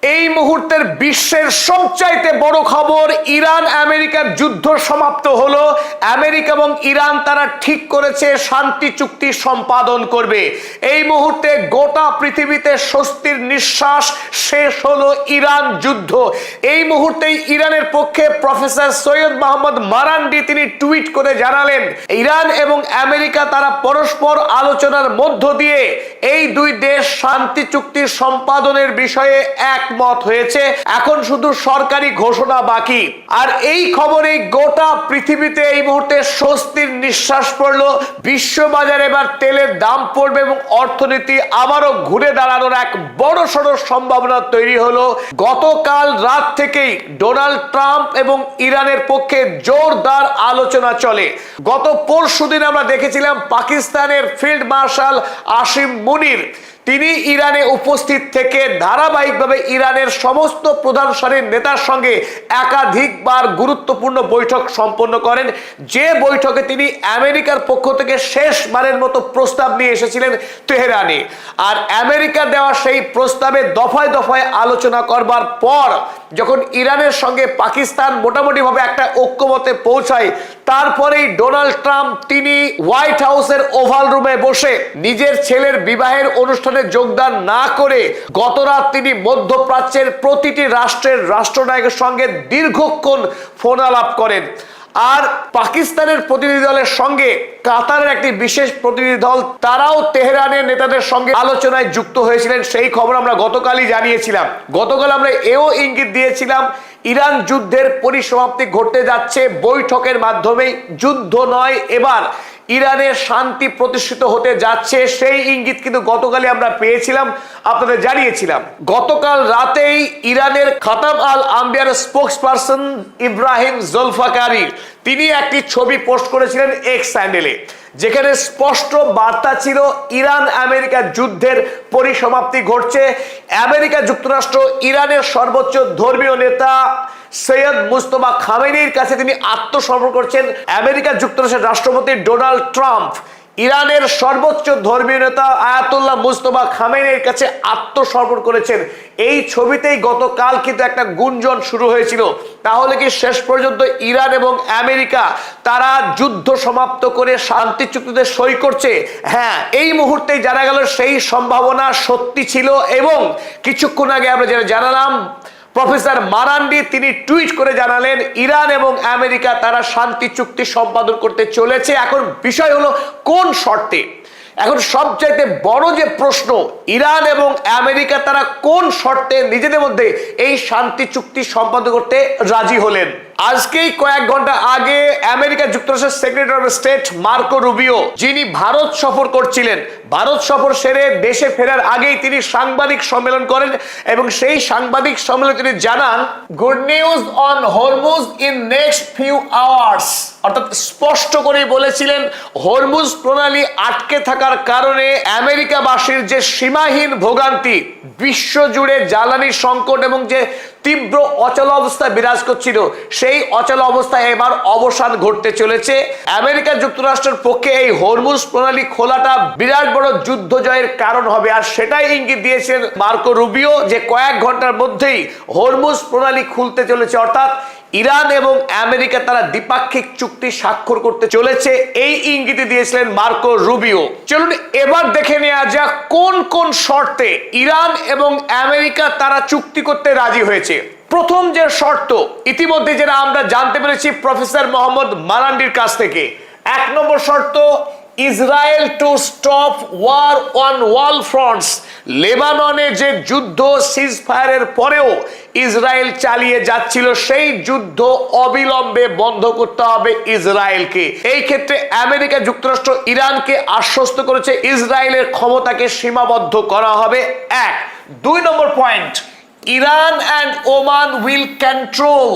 এই মুহূর্তের বিশ্বের সবচাইতে বড় খবর, ইরান আমেরিকার যুদ্ধ সমাপ্ত হলো। আমেরিকা এবং ইরান তারা ঠিক করেছে শান্তি চুক্তি সম্পাদন করবে। এই মুহূর্তে গোটা পৃথিবীতে স্বস্তির নিঃশ্বাস, শেষ হলো ইরান যুদ্ধ। এই মুহূর্তেই ইরানের পক্ষে প্রফেসর সৈয়দ মোহাম্মদ মারান্ডি তিনি টুইট করে জানালেন, ইরান এবং আমেরিকা তারা পরস্পর আলোচনার মধ্য দিয়ে এই দুই দেশ শান্তি চুক্তি সম্পাদনের বিষয়ে একমত হয়েছে। এখন শুধু সরকারি ঘোষণা বাকি। আর এই খবরে গোটা পৃথিবীতে এই মুহূর্তে স্বস্তির নিঃশ্বাস পড়লো। বিশ্ববাজারে এবার তেলের দাম পড়বে এবং অর্থনীতি আবারও ঘুরে দাঁড়ানোর এক বড়সড় সম্ভাবনা তৈরি হলো। গতকাল রাত থেকেই ডোনাল্ড ট্রাম্প এবং ইরানের পক্ষে জোরদার আলোচনা চলে। গত পরশুদিন আমরা দেখেছিলাম পাকিস্তানের ফিল্ড মার্শাল আসিম মুনির তিনি ইরানে উপস্থিত থেকে ধারাবাহিকভাবে ইরানের সমস্ত প্রধান সারির নেতার সঙ্গে একাধিকবার গুরুত্বপূর্ণ বৈঠক সম্পন্ন করেন, যে বৈঠকে তিনি আমেরিকার পক্ষ থেকে শেষবারের মতো প্রস্তাব নিয়ে এসেছিলেন তেহরানে। আর আমেরিকা দেওয়া সেই প্রস্তাবে দফায় দফায় আলোচনা করবার পর যখন ইরানের সঙ্গে পাকিস্তান মোটামুটিভাবে একটা ঐক্যমতে পৌঁছায়, তারপরেই ডোনাল্ড ট্রাম্প তিনি হোয়াইট হাউসের ওভাল রুমে বসে নিজের ছেলের বিবাহের অনুষ্ঠানে যোগদান না করে গতরাত তিনি মধ্যপ্রাচ্যের প্রতিটি রাষ্ট্রের রাষ্ট্রনায়কের সঙ্গে দীর্ঘক্ষণ ফোন আলাপ করেন। আর পাকিস্তানের প্রতিনিধি দলের সঙ্গে কাতারের একটি বিশেষ প্রতিনিধি দল তারাও তেহরানের নেতাদের সঙ্গে আলোচনায় যুক্ত হয়েছিলেন। সেই খবর আমরা গতকালই জানিয়েছিলাম। গতকাল আমরা এও ইঙ্গিত দিয়েছিলাম ইরান যুদ্ধের পরিসমাপ্তি ঘটতে যাচ্ছে বৈঠকের মাধ্যমেই, যুদ্ধ নয়, এবার ইরানের শান্তি প্রতিষ্ঠিত হতে যাচ্ছে। সেই ইঙ্গিত কিন্তু গতকালই আমরা পেয়েছিলাম, আপনাদের জানিয়েছিলাম। গতকাল রাতেই ইরানের খাতাম আল আম্বিয়ার স্পোকসপারসন ইব্রাহিম জুলফাকারি তিনি একটি ছবি পোস্ট করেছিলেন এক্স হ্যান্ডেলে, যেখানে স্পষ্ট বার্তা ছিল ইরান আমেরিকা যুদ্ধের পরিসমাপ্তি ঘটছে। আমেরিকা যুক্তরাষ্ট্র ইরানের সর্বোচ্চ ধর্মীয় নেতা সৈয়দ মুজতবা খামেনির কাছে তিনি আত্মসমর্পণ করছেন। আমেরিকা যুক্তরাষ্ট্রের রাষ্ট্রপতি ডোনাল্ড ট্রাম্প ইরানের সর্বোচ্চ ধর্মীয় নেতা আয়াতুল্লাহ মুজতবা খামেনির কাছে আত্মসমর্পণ করেছেন। এই ছবিতেই গতকাল কিন্তু একটা গুঞ্জন শুরু হয়েছিল, তাহলে কি শেষ পর্যন্ত ইরান এবং আমেরিকা তারা যুদ্ধ সমাপ্ত করে শান্তি চুক্তিতে সই করছে? হ্যাঁ, এই মুহূর্তেই জানা গেল সেই সম্ভাবনা সত্যি ছিল। এবং কিছুক্ষণ আগে আমরা যেটা জানালাম, প্রফেসর মারান্ডি তিনি টুইট করে জানালেন ইরান এবং আমেরিকা তারা শান্তি চুক্তি সম্পাদন করতে চলেছে। এখন বিষয় হলো কোন শর্তে। এখন সবচাইতে বড় যে প্রশ্ন, ইরান এবং আমেরিকা তারা কোন শর্তে নিজেদের মধ্যে এই শান্তি চুক্তি সম্পাদন করতে রাজি হলেন। আজকেই কয়েক ঘন্টা আগে আমেরিকা যুক্তরাষ্ট্রের secretary of state Marco Rubio যিনি ভারত সফর করছিলেন, ভারত সফর সেরে দেশে ফেরার আগেই তিনি সাংবাদিক সম্মেলন করেন এবং সেই সাংবাদিক সম্মেলনে তিনি জানান, good news on Hormuz in next few hours. অর্থাৎ স্পষ্ট করে বলেছিলেন হরমুজ প্রণালী আটকে থাকার কারণে আমেরিকাবাসীর যে সীমাহীন ভোগান্তি, বিশ্বজুড়ে জ্বালানি সংকট এবং যে তীব্র অচল অবস্থা বিরাজ করছিল, সেই অচল অবস্থায় এবার অবসান ঘটতে চলেছে। আমেরিকা যুক্তরাষ্ট্রের পক্ষে এই হরমুজ প্রণালী খোলাটা বিরাট বড় যুদ্ধ জয়ের কারণ হবে। আর সেটাই ইঙ্গিত দিয়েছেন মার্কো রুবিও যে কয়েক ঘন্টার মধ্যেই হরমুজ প্রণালী খুলতে চলেছে। অর্থাৎ ইরান এবং আমেরিকা তারা দ্বিপাক্ষিক চুক্তি স্বাক্ষর করতে চলেছে, এই ইঙ্গিত দিয়েছিলেন মার্কো রুবিও। চলুন এবার দেখে নেওয়া যাক কোন কোন শর্তে ইরান এবং আমেরিকা তারা চুক্তি করতে রাজি হয়েছে। প্রথম যে শর্ত, ইতিমধ্যে যেটা আমরা জানতে পেরেছি প্রফেসর মোহাম্মদ মারান্ডির কাছ থেকে, 1 নম্বর শর্ত, Israel to stop war on all fronts. লেবাননে যে যুদ্ধ সিজফায়ারের পরেও ইসরায়েল চালিয়ে যাচ্ছিল, সেই যুদ্ধ অবিলম্বে বন্ধ করতে হবে ইসরায়েলকে। এই ক্ষেত্রে আমেরিকা যুক্তরাষ্ট্র ইরানকে আশ্বস্ত করেছে ইসরায়েলের ক্ষমতাকে সীমাবদ্ধ করা হবে। 1। 2 number point, Iran and Oman will control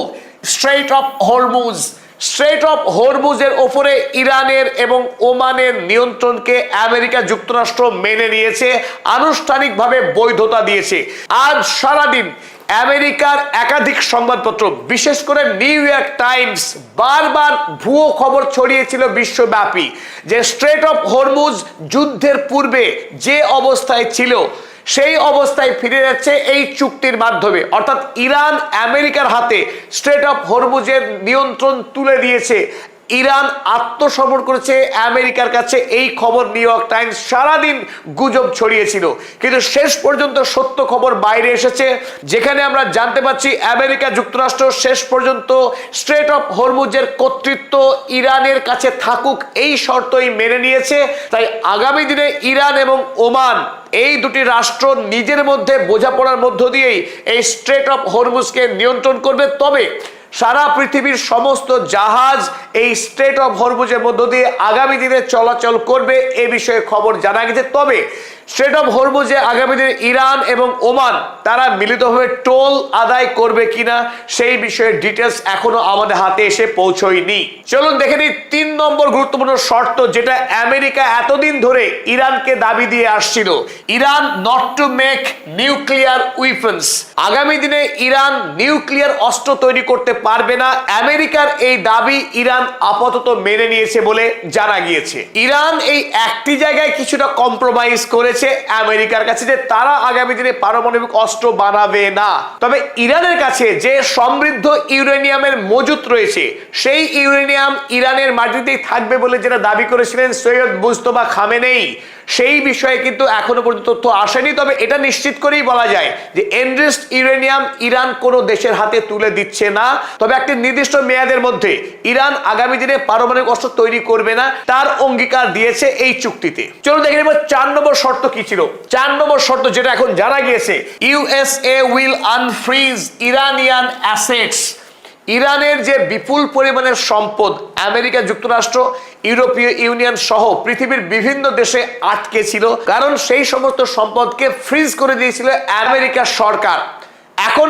strait of Hormuz. Strait of হরমুজের ওপরে ইরানের এবং ওমানের নিয়ন্ত্রণকে আমেরিকা যুক্তরাষ্ট্র মেনে নিয়েছে, আনুষ্ঠানিকভাবে বৈধতা দিয়েছে। আজ সারাদিন আমেরিকার একাধিক সংবাদপত্র, বিশেষ করে নিউ ইয়র্ক টাইমস, বারবার ভুয়ো খবর ছড়িয়েছিল বিশ্বব্যাপী যে স্ট্রেইট অফ হরমুজ যুদ্ধের পূর্বে যে অবস্থায় ছিল সেই অবস্থায় ফিরে যাচ্ছে এই চুক্তির মাধ্যমে। অর্থাৎ ইরান আমেরিকার হাতে স্ট্রেট অফ হরমুজের নিয়ন্ত্রণ তুলে দিয়েছে। ইরান আত্মসমর্পণ করেছে আমেরিকার কাছে, এই খবর নিউ ইয়র্ক টাইমস সারাদিন গুজব ছড়িয়েছিল, কিন্তু শেষ পর্যন্ত সত্য খবর বাইরে এসেছে, যেখানে আমরা জানতে পাচ্ছি আমেরিকা যুক্তরাষ্ট্র শেষ পর্যন্ত স্ট্রেট অফ হরমুজের কর্তৃত্ব ইরানের কাছে থাকুক এই শর্তই মেনে নিয়েছে। তাই আগামী দিনে ইরান এবং ওমান এই দুটি রাষ্ট্র নিজের মধ্যে বোঝাপড়ার মধ্য দিয়েই এই স্ট্রেট অফ হরমুজকে নিয়ন্ত্রণ করবে। তবে সারা পৃথিবীর সমস্ত জাহাজ এই স্ট্রেট অফ হরমুজের মধ্য দিয়ে আগামী দিনে চলাচল করবে এ বিষয়ে খবর জানা গেছে। তবে স্ট্রেট অফ হরমুজে আগামী দিনে ইরান এবং ওমান তারা মিলিতভাবে টোল আদায় করবে কিনা সেই বিষয়ে ডিটেলস এখনো আমাদের হাতে এসে পৌঁছয়নি। চলুন দেখে নিই 3 নম্বর গুরুত্বপূর্ণ শর্ত, যেটা আমেরিকা এতদিন ধরে ইরানকে দাবি দিয়ে আসছিল। Iran not to make nuclear weapons. আগামী দিনে ইরান নিউক্লিয়ার অস্ত্র তৈরি করতে পারবে না, আমেরিকার এই দাবি ইরান আপাতত মেনে নিয়েছে বলে জানা গিয়েছে। ইরান এই একটি জায়গায় কিছুটা কম্প্রোমাইজ করেছে আমেরিকার কাছে, যে তারা আগামী দিনে পারমাণবিক অস্ত্র বানাবে না। তবে ইরানের কাছে যে সমৃদ্ধ ইউরেনিয়ামের মজুত রয়েছে, সেই ইউরেনিয়াম ইরানের মাটিতেই থাকবে বলে যেটা দাবি করেছিলেন সৈয়দ মুজতবা খামেনেই, সেই বিষয়ে কিন্তু এখনো পর্যন্ত তথ্য আসেনি। তবে এটা নিশ্চিত করেই বলা যায় যে এনরিচড ইউরেনিয়াম ইরান কোনো দেশের হাতে তুলে দিচ্ছে না। তবে একটি নির্দিষ্ট মেয়াদের মধ্যে ইরান আগামী দিনে পারমাণবিক অস্ত্র তৈরি করবে না, তার অঙ্গীকার দিয়েছে এই চুক্তিতে। চলো দেখে নেব 4 নম্বর শর্ত কি ছিল। 4 নম্বর শর্ত যেটা এখন জানা গিয়েছে, USA will unfreeze Iranian assets. ইরানের যে বিপুল পরিমাণের সম্পদ আমেরিকা যুক্তরাষ্ট্র, ইউরোপীয় ইউনিয়ন সহ পৃথিবীর বিভিন্ন দেশে আটকে ছিল, কারণ সেই সমস্ত সম্পদকে ফ্রিজ করে দিয়েছিল আমেরিকা সরকার। এখন